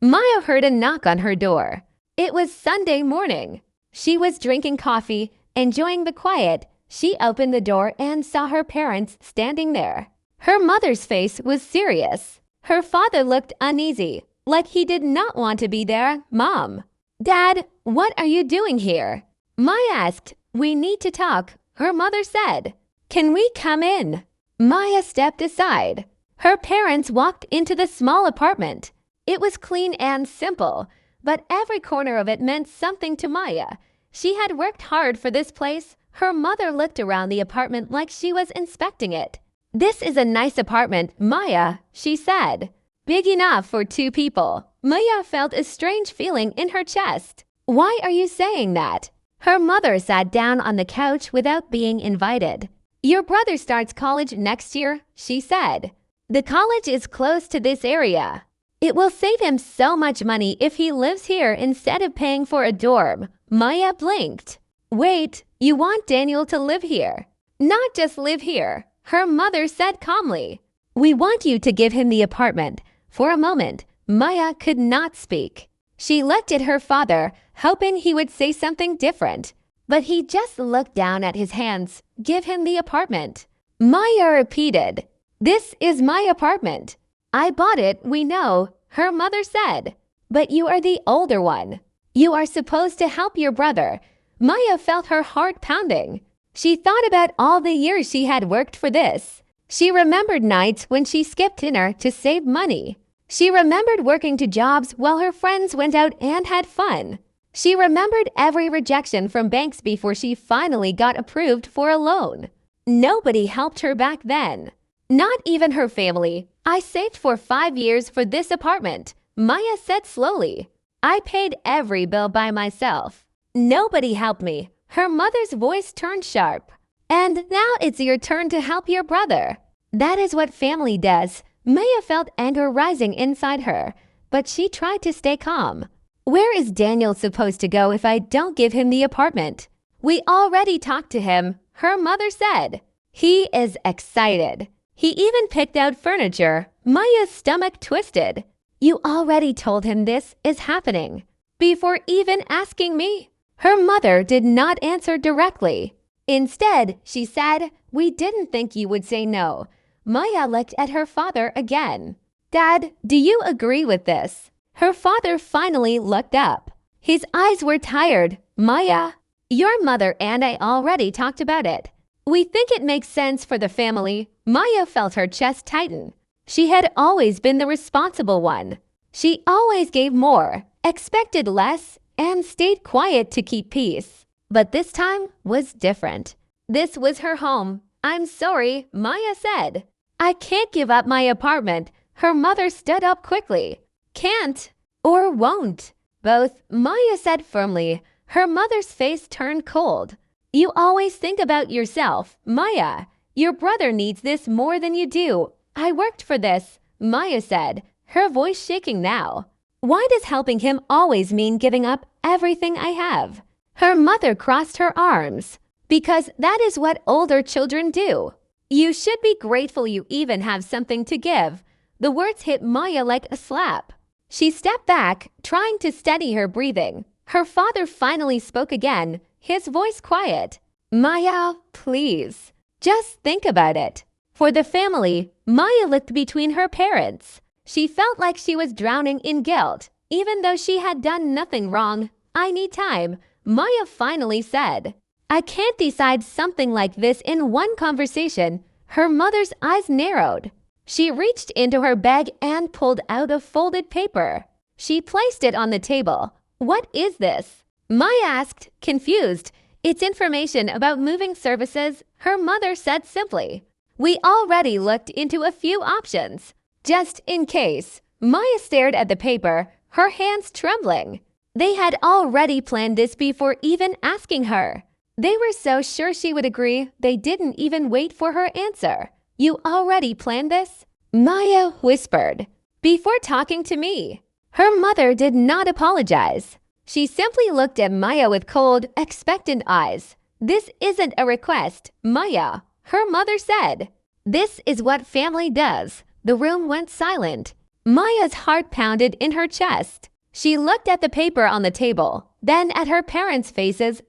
Maya heard a knock on her door. It was Sunday morning. She was drinking coffee, enjoying the quiet. She opened the door and saw her parents standing there. Her mother's face was serious. Her father looked uneasy, like he did not want to be there. Mom, Dad, what are you doing here? Maya asked. We need to talk, her mother said. Can we come in? Maya stepped aside. Her parents walked into the small apartment. It was clean and simple, but every corner of it meant something to Maya. She had worked hard for this place. Her mother looked around the apartment like she was inspecting it. This is a nice apartment, Maya, she said. Big enough for 2 people. Maya felt a strange feeling in her chest. Why are you saying that? Her mother sat down on the couch without being invited. Your brother starts college next year, she said. The college is close to this area. It will save him so much money if he lives here instead of paying for a dorm. Maya blinked. Wait, you want Daniel to live here? Not just live here, her mother said calmly. We want you to give him the apartment. For a moment, Maya could not speak. She looked at her father, hoping he would say something different. But he just looked down at his hands. Give him the apartment. Maya repeated, This is my apartment. I bought it, we know, her mother said. But you are the older one. You are supposed to help your brother. Maya felt her heart pounding. She thought about all the years she had worked for this. She remembered nights when she skipped dinner to save money. She remembered working 2 jobs while her friends went out and had fun. She remembered every rejection from banks before she finally got approved for a loan. Nobody helped her back then. Not even her family. I saved for 5 years for this apartment, Maya said slowly. I paid every bill by myself. Nobody helped me. Her mother's voice turned sharp. And now it's your turn to help your brother. That is what family does. Maya felt anger rising inside her, but she tried to stay calm. Where is Daniel supposed to go if I don't give him the apartment? We already talked to him, her mother said. He is excited. He even picked out furniture. Maya's stomach twisted. You already told him this is happening. Before even asking me. Her mother did not answer directly. Instead, she said, We didn't think you would say no. Maya looked at her father again. Dad, do you agree with this? Her father finally looked up. His eyes were tired. Maya, your mother and I already talked about it. We think it makes sense for the family. Maya felt her chest tighten. She had always been the responsible one. She always gave more, expected less, and stayed quiet to keep peace. But this time was different. This was her home. I'm sorry, Maya said. I can't give up my apartment. Her mother stood up quickly. Can't or won't. Both, Maya said firmly. Her mother's face turned cold. You always think about yourself, Maya. Your brother needs this more than you do. I worked for this, Maya said, her voice shaking now. Why does helping him always mean giving up everything I have? Her mother crossed her arms. Because that is what older children do. You should be grateful you even have something to give. The words hit Maya like a slap. She stepped back, trying to steady her breathing. Her father finally spoke again, his voice quiet. Maya, please. Just think about it. For the family, Maya looked between her parents. She felt like she was drowning in guilt, even though she had done nothing wrong. I need time, Maya finally said. I can't decide something like this in one conversation. Her mother's eyes narrowed. She reached into her bag and pulled out a folded paper. She placed it on the table. What is this? Maya asked, confused. It's information about moving services, her mother said simply. We already looked into a few options. Just in case. Maya stared at the paper, her hands trembling. They had already planned this before even asking her. They were so sure she would agree, they didn't even wait for her answer. You already planned this? Maya whispered. Before talking to me. Her mother did not apologize. She simply looked at Maya with cold, expectant eyes. This isn't a request, Maya, her mother said. This is what family does. The room went silent. Maya's heart pounded in her chest. She looked at the paper on the table, then at her parents' faces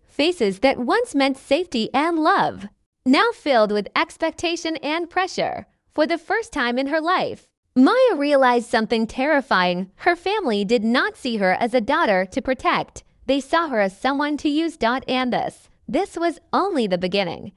that once meant safety and love, now filled with expectation and pressure. For the first time in her life, Maya realized something terrifying. Her family did not see her as a daughter to protect. They saw her as someone to use. And this was only the beginning.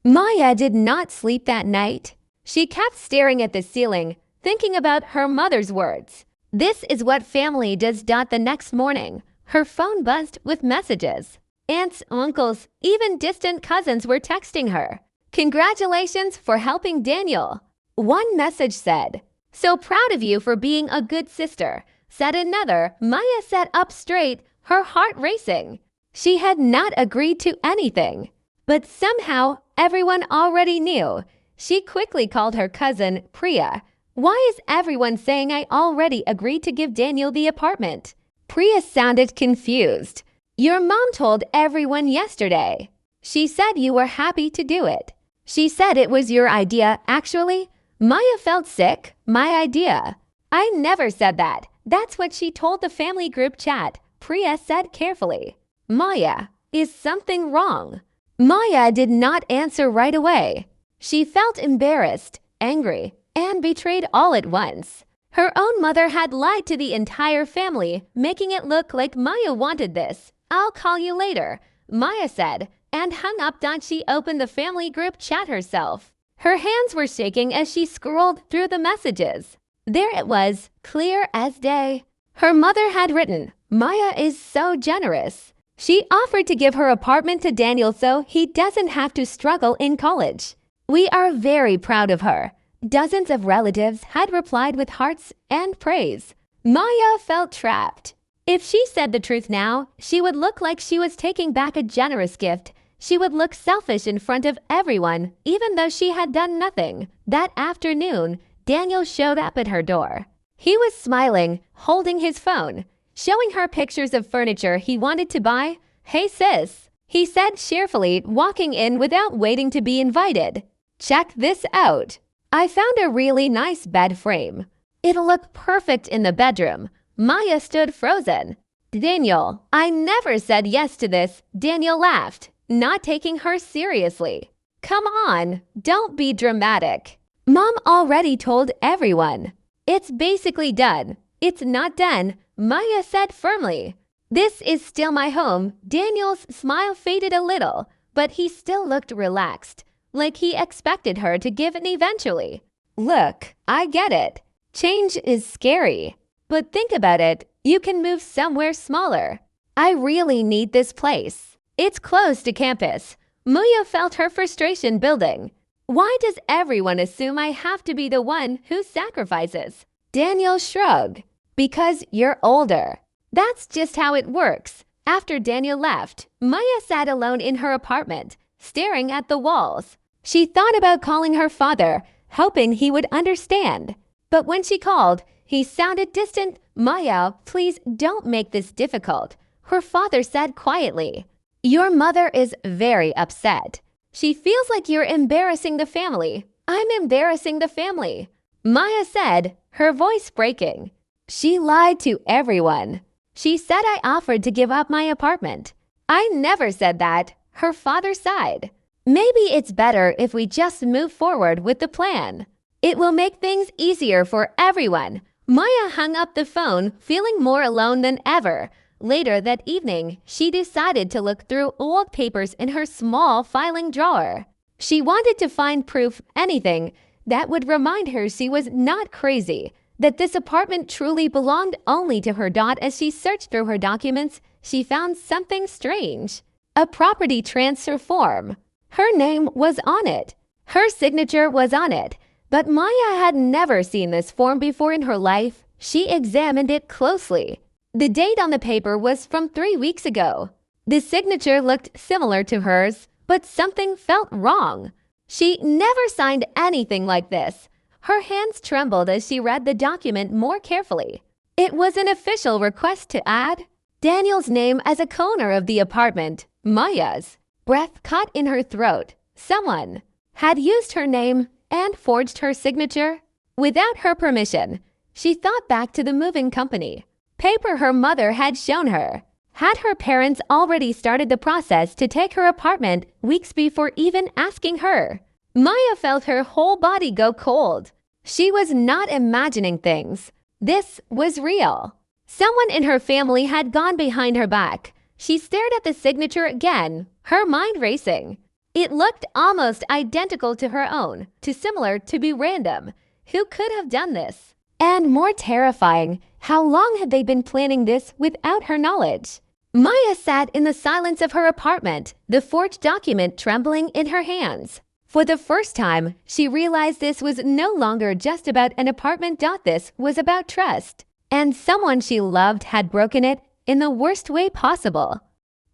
Maya did not sleep that night. She kept staring at the ceiling, thinking about her mother's words. This is what family does. The next morning, her phone buzzed with messages. Aunts, uncles, even distant cousins were texting her. "Congratulations for helping Daniel." One message said, "So proud of you for being a good sister." Said another. Maya sat up straight, her heart racing. She had not agreed to anything, but somehow everyone already knew. She quickly called her cousin, Priya. "Why is everyone saying I already agreed to give Daniel the apartment?" Priya sounded confused. "Your mom told everyone yesterday. She said you were happy to do it. She said it was your idea, actually." Maya felt sick. "My idea? I never said that. That's what she told the family group chat," Priya said carefully. "Maya, is something wrong?" Maya did not answer right away. She felt embarrassed, angry, and betrayed all at once. Her own mother had lied to the entire family, making it look like Maya wanted this. "I'll call you later," Maya said, and hung up. She opened the family group chat herself. Her hands were shaking as she scrolled through the messages. There it was, clear as day. Her mother had written, "Maya is so generous. She offered to give her apartment to Daniel so he doesn't have to struggle in college. We are very proud of her." Dozens of relatives had replied with hearts and praise. Maya felt trapped. If she said the truth now, she would look like she was taking back a generous gift. She would look selfish in front of everyone, even though she had done nothing. That afternoon, Daniel showed up at her door. He was smiling, holding his phone, showing her pictures of furniture he wanted to buy. "Hey sis," he said cheerfully, walking in without waiting to be invited. "Check this out. I found a really nice bed frame. It'll look perfect in the bedroom." Maya stood frozen. "Daniel, I never said yes to this." Daniel laughed, not taking her seriously. "Come on, don't be dramatic. Mom already told everyone. It's basically done." "It's not done," Maya said firmly. "This is still my home." Daniel's smile faded a little, but he still looked relaxed, like he expected her to give in eventually. "Look, I get it. Change is scary. But think about it, you can move somewhere smaller. I really need this place. It's close to campus." Maya felt her frustration building. "Why does everyone assume I have to be the one who sacrifices?" Daniel shrugged. "Because you're older. That's just how it works." After Daniel left, Maya sat alone in her apartment, staring at the walls. She thought about calling her father, hoping he would understand. But when she called, he sounded distant. "Maya, please don't make this difficult," her father said quietly. "Your mother is very upset. She feels like you're embarrassing the family." "I'm embarrassing the family," Maya said, her voice breaking. "She lied to everyone. She said I offered to give up my apartment." "I never said that," her father sighed. "Maybe it's better if we just move forward with the plan. It will make things easier for everyone." Maya hung up the phone, feeling more alone than ever. Later that evening, she decided to look through old papers in her small filing drawer. She wanted to find proof, anything, that would remind her she was not crazy, that this apartment truly belonged only to her. As she searched through her documents, she found something strange. A property transfer form. Her name was on it. Her signature was on it. But Maya had never seen this form before in her life. She examined it closely. The date on the paper was from 3 weeks ago. The signature looked similar to hers, but something felt wrong. She never signed anything like this. Her hands trembled as she read the document more carefully. It was an official request to add Daniel's name as a co-owner of the apartment. Maya's breath caught in her throat. Someone had used her name and forged her signature without her permission. She thought back to the moving company paper her mother had shown her. Had her parents already started the process to take her apartment weeks before even asking her? Maya felt her whole body go cold. She was not imagining things. This was real. Someone in her family had gone behind her back. She stared at the signature again, her mind racing. It looked almost identical to her own, too similar to be random. Who could have done this? And more terrifying, how long had they been planning this without her knowledge? Maya sat in the silence of her apartment, the forged document trembling in her hands. For the first time, she realized this was no longer just about an apartment. This was about trust. And someone she loved had broken it in the worst way possible.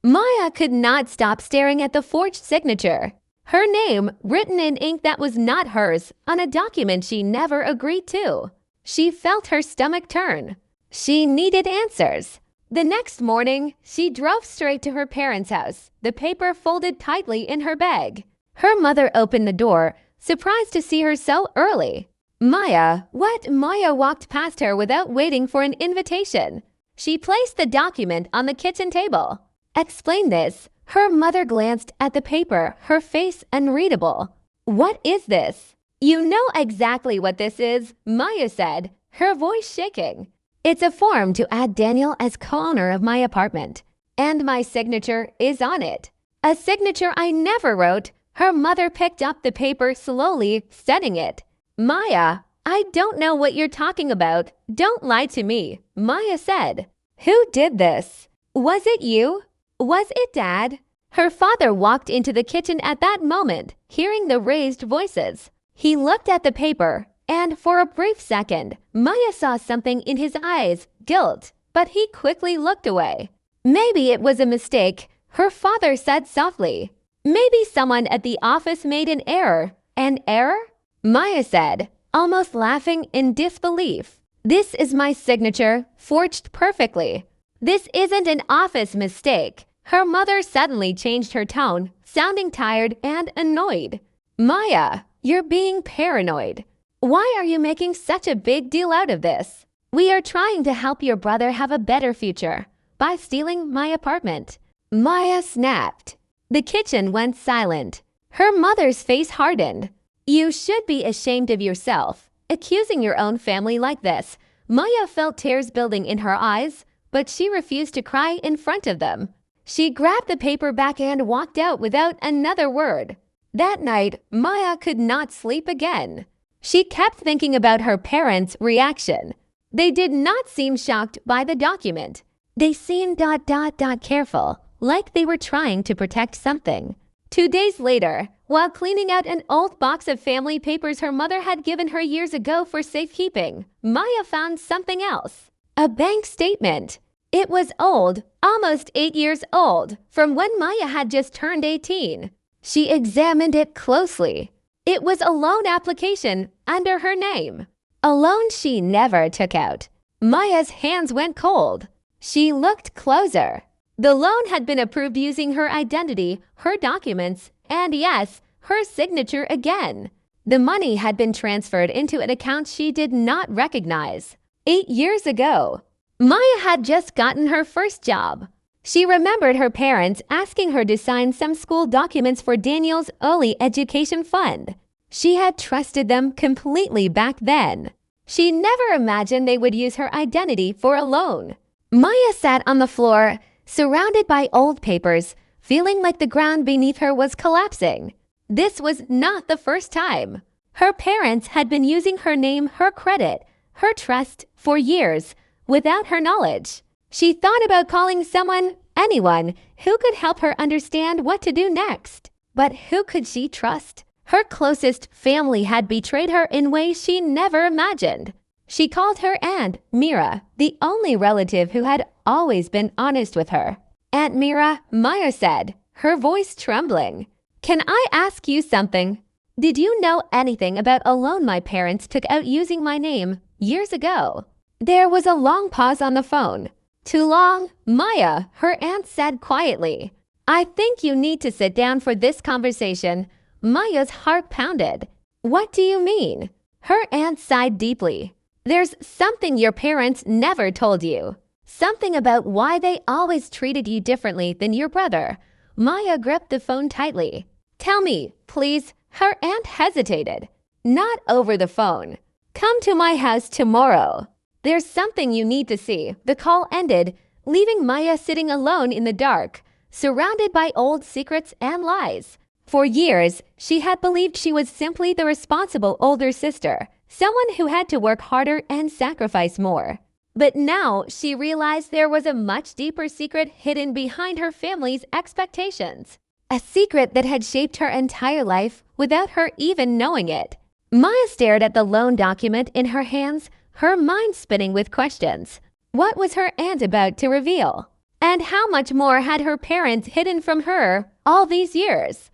Maya could not stop staring at the forged signature. Her name written in ink that was not hers on a document she never agreed to. She felt her stomach turn. She needed answers. The next morning, she drove straight to her parents' house, the paper folded tightly in her bag. Her mother opened the door, surprised to see her so early. Maya walked past her without waiting for an invitation. She placed the document on the kitchen table. Explain this. Her mother glanced at the paper, her face unreadable. What is this? You know exactly what this is, Maya said, her voice shaking. It's a form to add Daniel as co-owner of my apartment. And my signature is on it. A signature I never wrote. Her mother picked up the paper slowly, studying it. Maya, I don't know what you're talking about. Don't lie to me, Maya said. Who did this? Was it you? Was it Dad? Her father walked into the kitchen at that moment, hearing the raised voices. He looked at the paper, and for a brief second, Maya saw something in his eyes, guilt, but he quickly looked away. Maybe it was a mistake, her father said softly. Maybe someone at the office made an error. An error? Maya said, almost laughing in disbelief. This is my signature, forged perfectly. This isn't an office mistake. Her mother suddenly changed her tone, sounding tired and annoyed. Maya, you're being paranoid. Why are you making such a big deal out of this? We are trying to help your brother have a better future by stealing my apartment. Maya snapped. The kitchen went silent. Her mother's face hardened. You should be ashamed of yourself, accusing your own family like this. Maya felt tears building in her eyes, but she refused to cry in front of them. She grabbed the paper back and walked out without another word. That night, Maya could not sleep again. She kept thinking about her parents' reaction. They did not seem shocked by the document. They seemed careful, like they were trying to protect something. 2 days later, while cleaning out an old box of family papers her mother had given her years ago for safekeeping, Maya found something else. A bank statement. It was old, almost 8 years old, from when Maya had just turned 18. She examined it closely. It was a loan application under her name. A loan she never took out. Maya's hands went cold. She looked closer. The loan had been approved using her identity, her documents, and yes, her signature again. The money had been transferred into an account she did not recognize. 8 years ago, Maya had just gotten her first job. She remembered her parents asking her to sign some school documents for Daniel's early education fund. She had trusted them completely back then. She never imagined they would use her identity for a loan. Maya sat on the floor, surrounded by old papers, feeling like the ground beneath her was collapsing. This was not the first time. Her parents had been using her name, her credit, her trust for years, without her knowledge. She thought about calling someone, anyone, who could help her understand what to do next. But who could she trust? Her closest family had betrayed her in ways she never imagined. She called her Aunt Mira, the only relative who had always been honest with her. Aunt Mira, Maya said, her voice trembling. Can I ask you something? Did you know anything about a loan my parents took out using my name years ago? There was a long pause on the phone. Too long, Maya, her aunt said quietly. I think you need to sit down for this conversation. Maya's heart pounded. What do you mean? Her aunt sighed deeply. There's something your parents never told you. Something about why they always treated you differently than your brother. Maya gripped the phone tightly. Tell me, please. Her aunt hesitated. Not over the phone. Come to my house tomorrow. There's something you need to see. The call ended, leaving Maya sitting alone in the dark, surrounded by old secrets and lies. For years, she had believed she was simply the responsible older sister, someone who had to work harder and sacrifice more. But now she realized there was a much deeper secret hidden behind her family's expectations. A secret that had shaped her entire life without her even knowing it. Maya stared at the loan document in her hands, her mind spinning with questions. What was her aunt about to reveal? And how much more had her parents hidden from her all these years?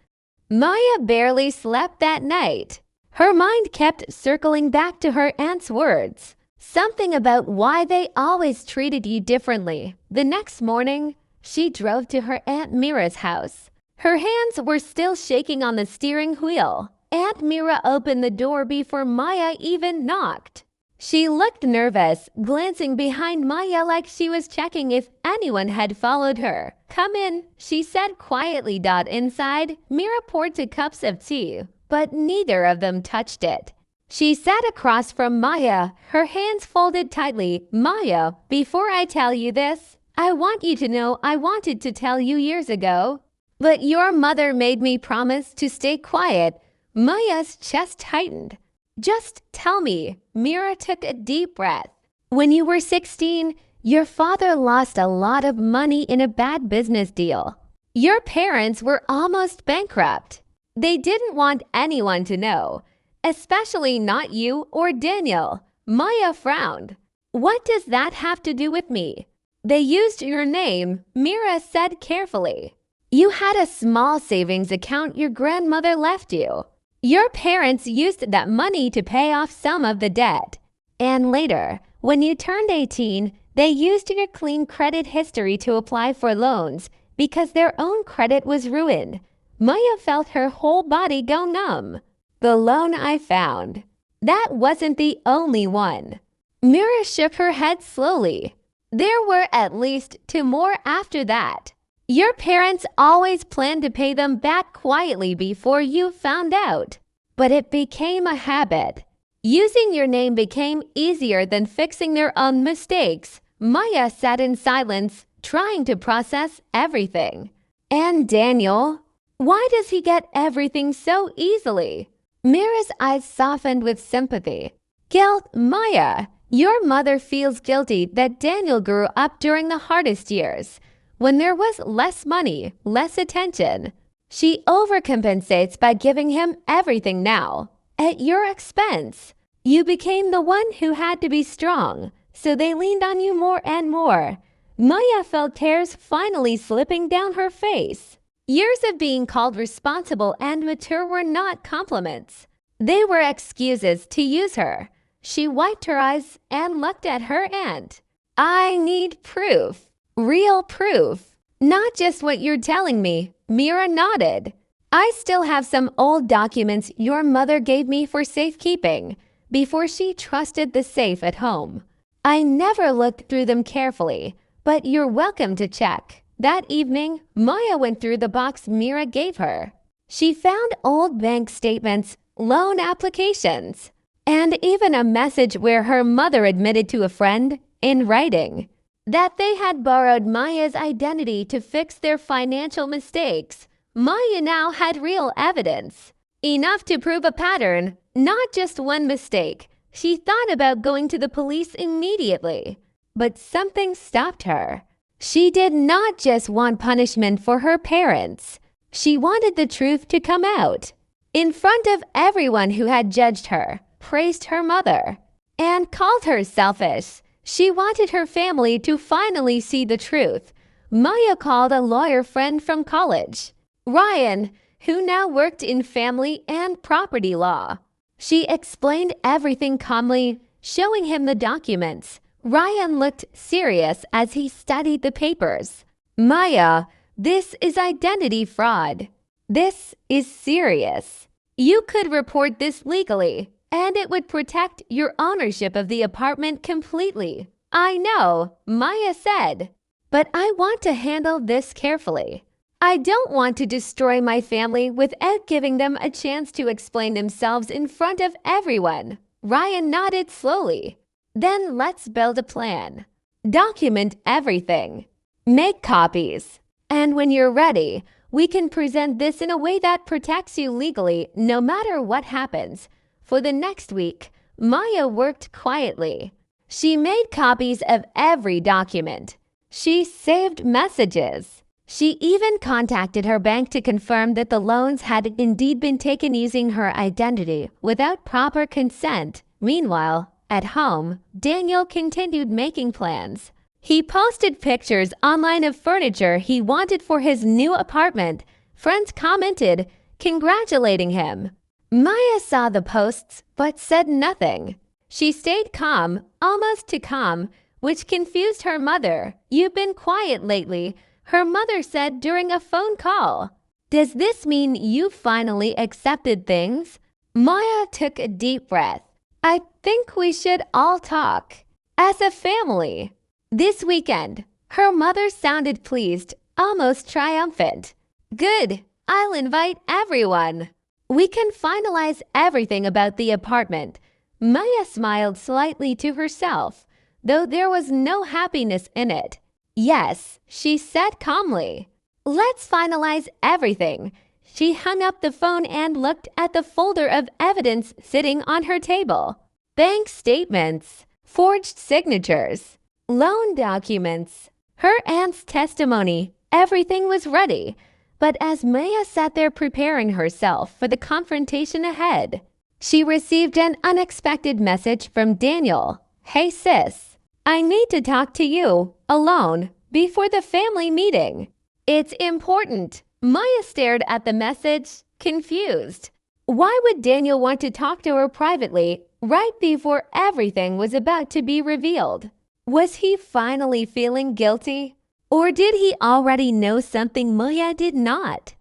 Maya barely slept that night. Her mind kept circling back to her aunt's words. Something about why they always treated you differently. The next morning, she drove to her Aunt Mira's house. Her hands were still shaking on the steering wheel. Aunt Mira opened the door before Maya even knocked. She looked nervous, glancing behind Maya like she was checking if anyone had followed her. Come in, she said quietly. Inside, Mira poured 2 cups of tea, but neither of them touched it. She sat across from Maya, her hands folded tightly. Maya, before I tell you this, I want you to know I wanted to tell you years ago. But your mother made me promise to stay quiet. Maya's chest tightened. Just tell me. Mira took a deep breath. When you were 16, your father lost a lot of money in a bad business deal. Your parents were almost bankrupt. They didn't want anyone to know, especially not you or Daniel. Maya frowned. What does that have to do with me? They used your name, Mira said carefully. You had a small savings account your grandmother left you. Your parents used that money to pay off some of the debt. And later, when you turned 18, they used your clean credit history to apply for loans because their own credit was ruined. Maya felt her whole body go numb. The loan I found. That wasn't the only one. Mira shook her head slowly. There were at least 2 more after that. Your parents always planned to pay them back quietly before you found out. But it became a habit. Using your name became easier than fixing their own mistakes. Maya sat in silence, trying to process everything. And Daniel? Why does he get everything so easily? Mira's eyes softened with sympathy. Guilt, Maya. Your mother feels guilty that Daniel grew up during the hardest years, when there was less money, less attention. She overcompensates by giving him everything now, at your expense. You became the one who had to be strong, so they leaned on you more and more. Maya felt tears finally slipping down her face. Years of being called responsible and mature were not compliments. They were excuses to use her. She wiped her eyes and looked at her aunt. I need proof. Real proof. Not just what you're telling me. Mira nodded. I still have some old documents your mother gave me for safekeeping before she trusted the safe at home. I never looked through them carefully, but you're welcome to check. That evening, Maya went through the box Mira gave her. She found old bank statements, loan applications, and even a message where her mother admitted to a friend, in writing, that they had borrowed Maya's identity to fix their financial mistakes. Maya now had real evidence. Enough to prove a pattern, not just one mistake. She thought about going to the police immediately, but something stopped her. She did not just want punishment for her parents. She wanted the truth to come out. In front of everyone who had judged her, praised her mother, and called her selfish. She wanted her family to finally see the truth. Maya called a lawyer friend from college, Ryan, who now worked in family and property law. She explained everything calmly, showing him the documents. Ryan looked serious as he studied the papers. Maya, this is identity fraud. This is serious. You could report this legally. and it would protect your ownership of the apartment completely. I know, Maya said, but I want to handle this carefully. I don't want to destroy my family without giving them a chance to explain themselves in front of everyone. Ryan nodded slowly. Then let's build a plan. Document everything. Make copies. And when you're ready, we can present this in a way that protects you legally no matter what happens. For the next week, Maya worked quietly. She made copies of every document. She saved messages. She even contacted her bank to confirm that the loans had indeed been taken using her identity without proper consent. Meanwhile, at home, Daniel continued making plans. He posted pictures online of furniture he wanted for his new apartment. Friends commented, congratulating him. Maya saw the posts but said nothing. She stayed calm, almost too calm, which confused her mother. You've been quiet lately, her mother said during a phone call. Does this mean you finally accepted things? Maya took a deep breath. I think we should all talk. As a family. This weekend, her mother sounded pleased, almost triumphant. Good, I'll invite everyone. We can finalize everything about the apartment. Maya smiled slightly to herself, though there was no happiness in it. Yes, she said calmly. Let's finalize everything. She hung up the phone and looked at the folder of evidence sitting on her table. Bank statements, forged signatures, loan documents, her aunt's testimony. Everything was ready. But as Maya sat there preparing herself for the confrontation ahead, she received an unexpected message from Daniel. Hey sis, I need to talk to you, alone, before the family meeting. It's important. Maya stared at the message, confused. Why would Daniel want to talk to her privately right before everything was about to be revealed? Was he finally feeling guilty? Or did he already know something Maya did not?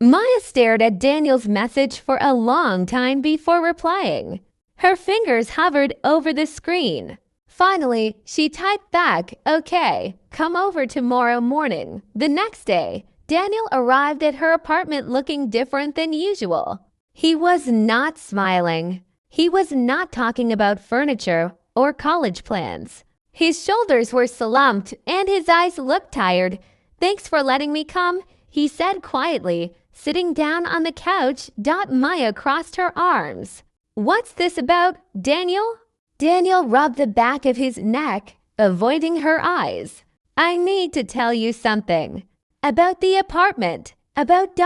Maya stared at Daniel's message for a long time before replying. Her fingers hovered over the screen. Finally, she typed back, okay, come over tomorrow morning. The next day, Daniel arrived at her apartment looking different than usual. He was not smiling. He was not talking about furniture or college plans. His shoulders were slumped and his eyes looked tired. Thanks for letting me come, he said quietly, sitting down on the couch. Maya crossed her arms. What's this about, Daniel? Daniel rubbed the back of his neck, avoiding her eyes. I need to tell you something. About the apartment. About ...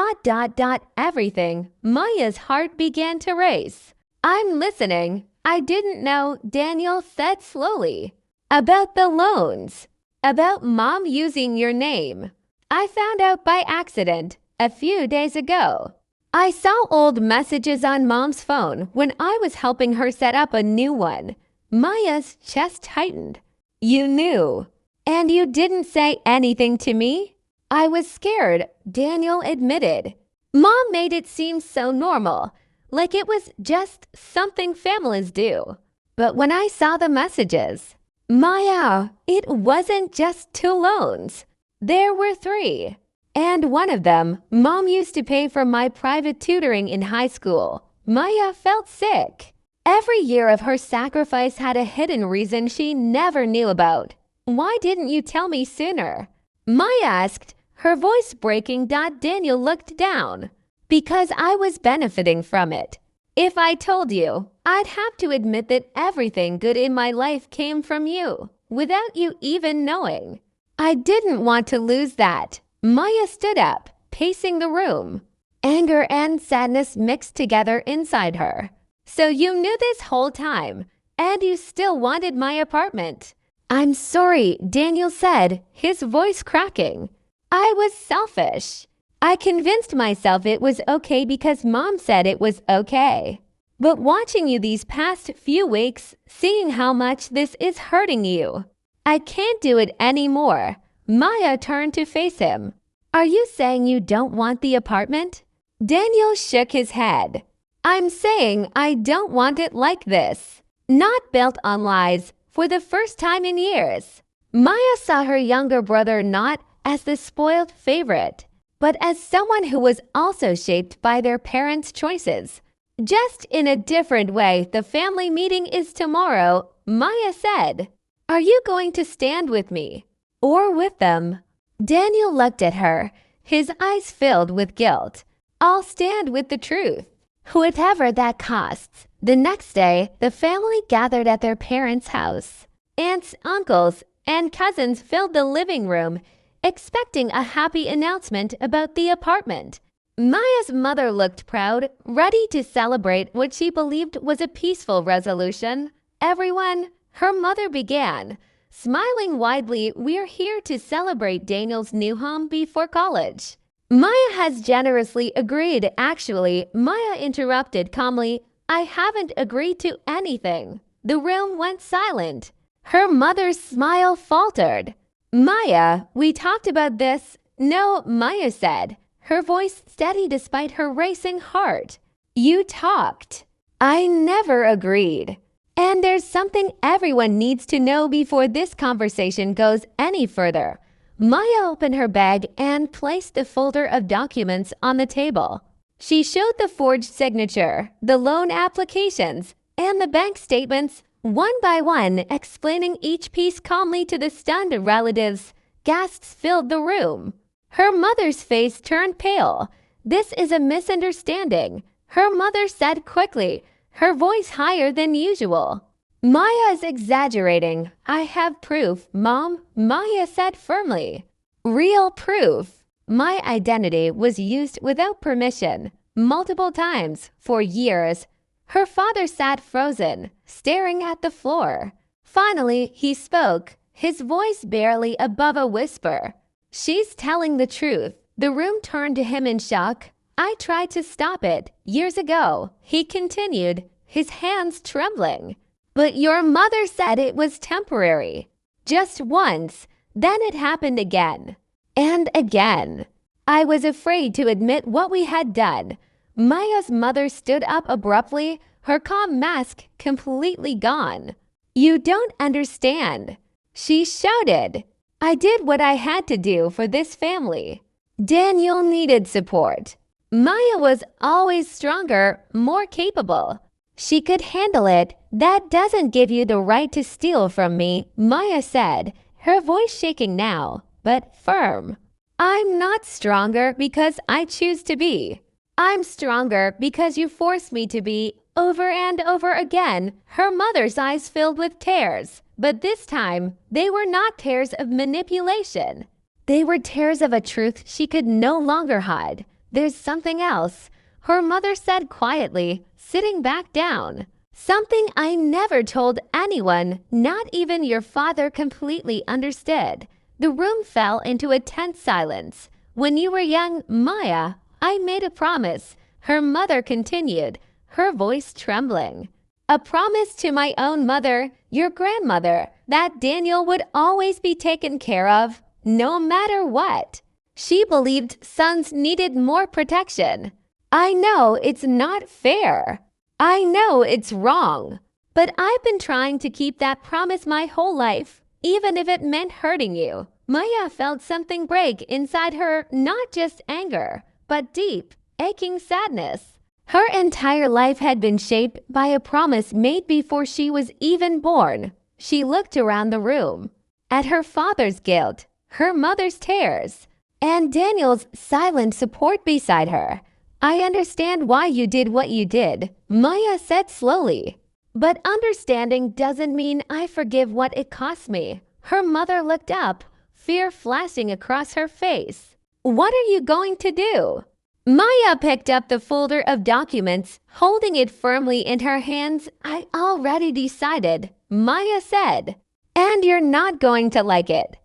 everything. Maya's heart began to race. I'm listening. I didn't know, Daniel said slowly. About the loans. About Mom using your name. I found out by accident a few days ago. I saw old messages on Mom's phone when I was helping her set up a new one. Maya's chest tightened. You knew. And you didn't say anything to me? I was scared, Daniel admitted. Mom made it seem so normal, like it was just something families do. But when I saw the messages, Maya, it wasn't just 2 loans. There were 3. And one of them, Mom used to pay for my private tutoring in high school. Maya felt sick. Every year of her sacrifice had a hidden reason she never knew about. Why didn't you tell me sooner? Maya asked, her voice breaking. Daniel looked down. Because I was benefiting from it. If I told you, I'd have to admit that everything good in my life came from you, without you even knowing. I didn't want to lose that. Maya stood up, pacing the room. Anger and sadness mixed together inside her. So you knew this whole time, and you still wanted my apartment. I'm sorry, Daniel said, his voice cracking. I was selfish. I convinced myself it was okay because Mom said it was okay. But watching you these past few weeks, seeing how much this is hurting you, I can't do it anymore. Maya turned to face him. Are you saying you don't want the apartment? Daniel shook his head. I'm saying I don't want it like this. Not built on lies for the first time in years. Maya saw her younger brother not as the spoiled favorite, but as someone who was also shaped by their parents' choices. Just in a different way, the family meeting is tomorrow, Maya said. Are you going to stand with me? Or with them? Daniel looked at her, his eyes filled with guilt. I'll stand with the truth, whatever that costs. The next day, the family gathered at their parents' house. Aunts, uncles, and cousins filled the living room, expecting a happy announcement about the apartment. Maya's mother looked proud, ready to celebrate what she believed was a peaceful resolution. Everyone, her mother began, smiling widely, we're here to celebrate Daniel's new home before college. Maya has generously agreed. Actually, Maya interrupted calmly, I haven't agreed to anything. The room went silent. Her mother's smile faltered. Maya, we talked about this. No, Maya said, her voice steady despite her racing heart. You talked. I never agreed. And there's something everyone needs to know before this conversation goes any further. Maya opened her bag and placed the folder of documents on the table. She showed the forged signature, the loan applications, and the bank statements one by one, explaining each piece calmly to the stunned relatives. Gasps filled the room. Her mother's face turned pale. This is a misunderstanding, her mother said quickly, her voice higher than usual. Maya is exaggerating. I have proof, Mom, Maya said firmly. Real proof. My identity was used without permission, multiple times, for years. Her father sat frozen, staring at the floor. Finally, he spoke, his voice barely above a whisper. She's telling the truth. The room turned to him in shock. I tried to stop it years ago, he continued, his hands trembling. But your mother said it was temporary. Just once, then it happened again. And again. I was afraid to admit what we had done. Maya's mother stood up abruptly, her calm mask completely gone. You don't understand. She shouted. I did what I had to do for this family. Daniel needed support. Maya was always stronger, more capable. She could handle it. That doesn't give you the right to steal from me, Maya said, her voice shaking now, but firm. I'm not stronger because I choose to be. I'm stronger because you forced me to be, over and over again. Her mother's eyes filled with tears, but this time they were not tears of manipulation. They were tears of a truth she could no longer hide. There's something else, her mother said quietly, sitting back down. Something I never told anyone, not even your father completely understood. The room fell into a tense silence. When you were young, Maya, I made a promise, her mother continued, her voice trembling. A promise to my own mother, your grandmother, that Daniel would always be taken care of, no matter what. She believed sons needed more protection. I know it's not fair. I know it's wrong. But I've been trying to keep that promise my whole life, even if it meant hurting you. Maya felt something break inside her, not just anger, but deep, aching sadness. Her entire life had been shaped by a promise made before she was even born. She looked around the room, at her father's guilt, her mother's tears, and Daniel's silent support beside her. I understand why you did what you did, Maya said slowly. But understanding doesn't mean I forgive what it cost me. Her mother looked up, fear flashing across her face. What are you going to do? Maya picked up the folder of documents, holding it firmly in her hands. I already decided, Maya said. And you're not going to like it.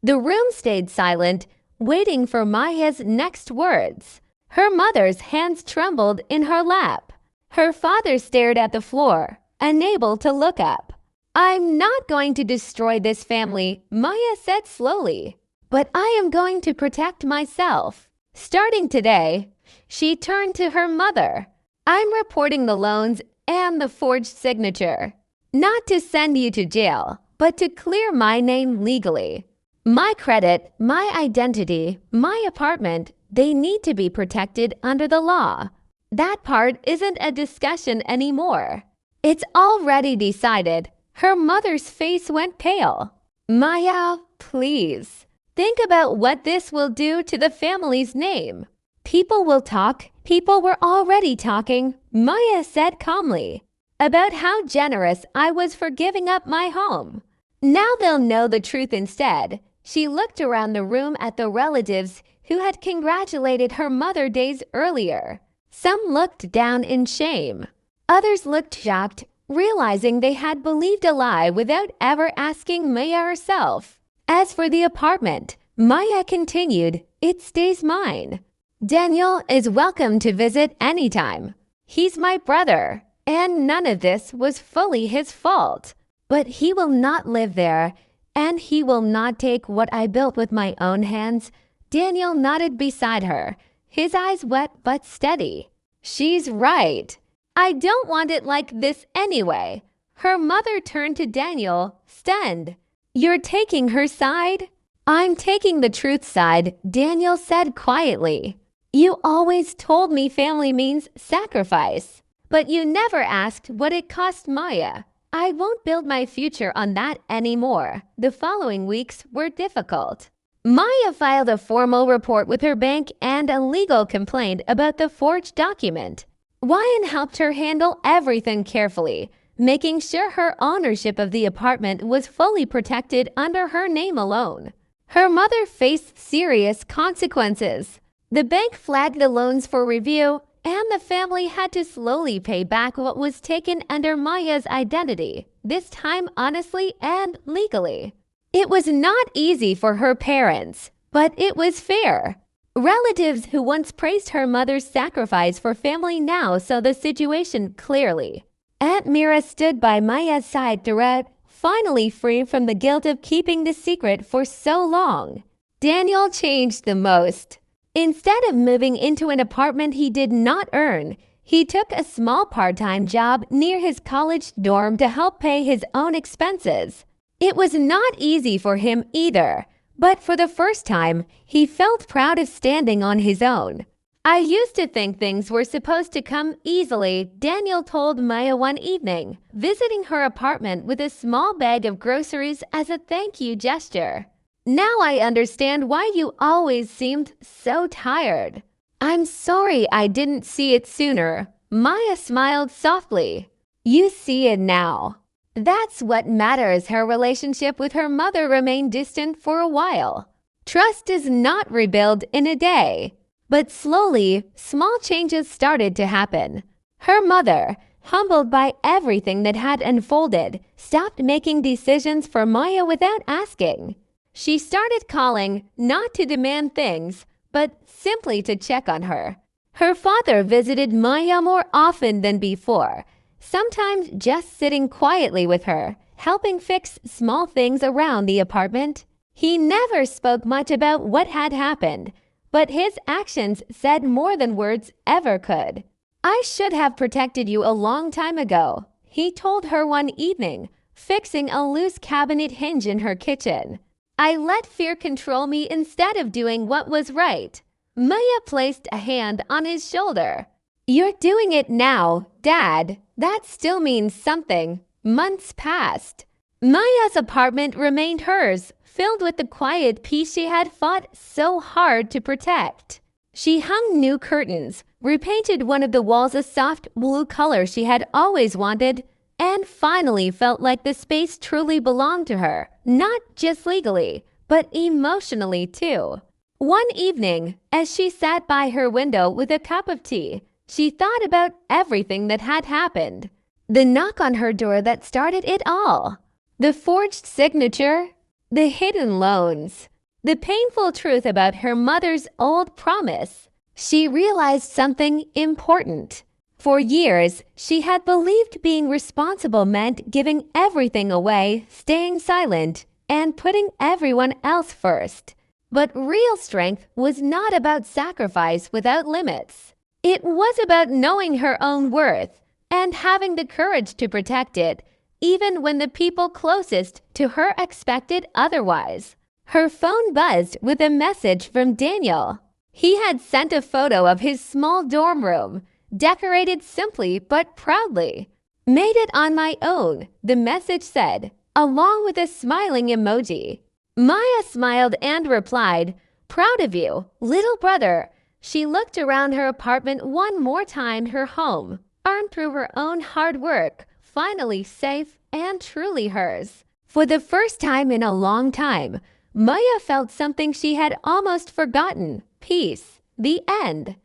The room stayed silent, waiting for Maya's next words. Her mother's hands trembled in her lap. Her father stared at the floor, unable to look up. I'm not going to destroy this family, Maya said slowly. But I am going to protect myself. Starting today, she turned to her mother. I'm reporting the loans and the forged signature. Not to send you to jail, but to clear my name legally. My credit, my identity, my apartment, they need to be protected under the law. That part isn't a discussion anymore. It's already decided. Her mother's face went pale. Maya, please. Think about what this will do to the family's name. People will talk. People were already talking, Maya said calmly, about how generous I was for giving up my home. Now they'll know the truth instead. She looked around the room at the relatives who had congratulated her mother days earlier. Some looked down in shame. Others looked shocked, realizing they had believed a lie without ever asking Maya herself. As for the apartment, Maya continued, it stays mine. Daniel is welcome to visit anytime. He's my brother, and none of this was fully his fault. But he will not live there, and he will not take what I built with my own hands. Daniel nodded beside her, his eyes wet but steady. She's right. I don't want it like this anyway. Her mother turned to Daniel, stunned. You're taking her side? I'm taking the truth side, Daniel said quietly. You always told me family means sacrifice, but you never asked what it cost Maya. I won't build my future on that anymore. The following weeks were difficult. Maya filed a formal report with her bank and a legal complaint about the forged document. Wyan helped her handle everything carefully, making sure her ownership of the apartment was fully protected under her name alone. Her mother faced serious consequences. The bank flagged the loans for review, and the family had to slowly pay back what was taken under Maya's identity, this time honestly and legally. It was not easy for her parents, but it was fair. Relatives who once praised her mother's sacrifice for family now saw the situation clearly. Aunt Mira stood by Maya's side throughout, finally free from the guilt of keeping the secret for so long. Daniel changed the most. Instead of moving into an apartment he did not earn, he took a small part-time job near his college dorm to help pay his own expenses. It was not easy for him either, but for the first time, he felt proud of standing on his own. I used to think things were supposed to come easily, Daniel told Maya one evening, visiting her apartment with a small bag of groceries as a thank you gesture. Now I understand why you always seemed so tired. I'm sorry I didn't see it sooner. Maya smiled softly. You see it now. That's what matters. Her relationship with her mother remained distant for a while. Trust is not rebuilt in a day. But slowly, small changes started to happen. Her mother, humbled by everything that had unfolded, stopped making decisions for Maya without asking. She started calling, not to demand things, but simply to check on her. Her father visited Maya more often than before, sometimes just sitting quietly with her, helping fix small things around the apartment. He never spoke much about what had happened, but his actions said more than words ever could. I should have protected you a long time ago, he told her one evening, fixing a loose cabinet hinge in her kitchen. I let fear control me instead of doing what was right. Maya placed a hand on his shoulder. You're doing it now, Dad. That still means something. Months passed. Maya's apartment remained hers, filled with the quiet peace she had fought so hard to protect. She hung new curtains, repainted one of the walls a soft blue color she had always wanted, and finally felt like the space truly belonged to her, not just legally, but emotionally too. One evening, as she sat by her window with a cup of tea, she thought about everything that had happened. The knock on her door that started it all. The forged signature. The hidden loans. The painful truth about her mother's old promise. She realized something important. For years, she had believed being responsible meant giving everything away, staying silent, and putting everyone else first. But real strength was not about sacrifice without limits. It was about knowing her own worth and having the courage to protect it, even when the people closest to her expected otherwise. Her phone buzzed with a message from Daniel. He had sent a photo of his small dorm room, decorated simply but proudly. "Made it on my own," the message said, along with a smiling emoji. Maya smiled and replied, "Proud of you, little brother." She looked around her apartment one more time, her home, earned through her own hard work, finally safe and truly hers. For the first time in a long time, Maya felt something she had almost forgotten: peace. The end.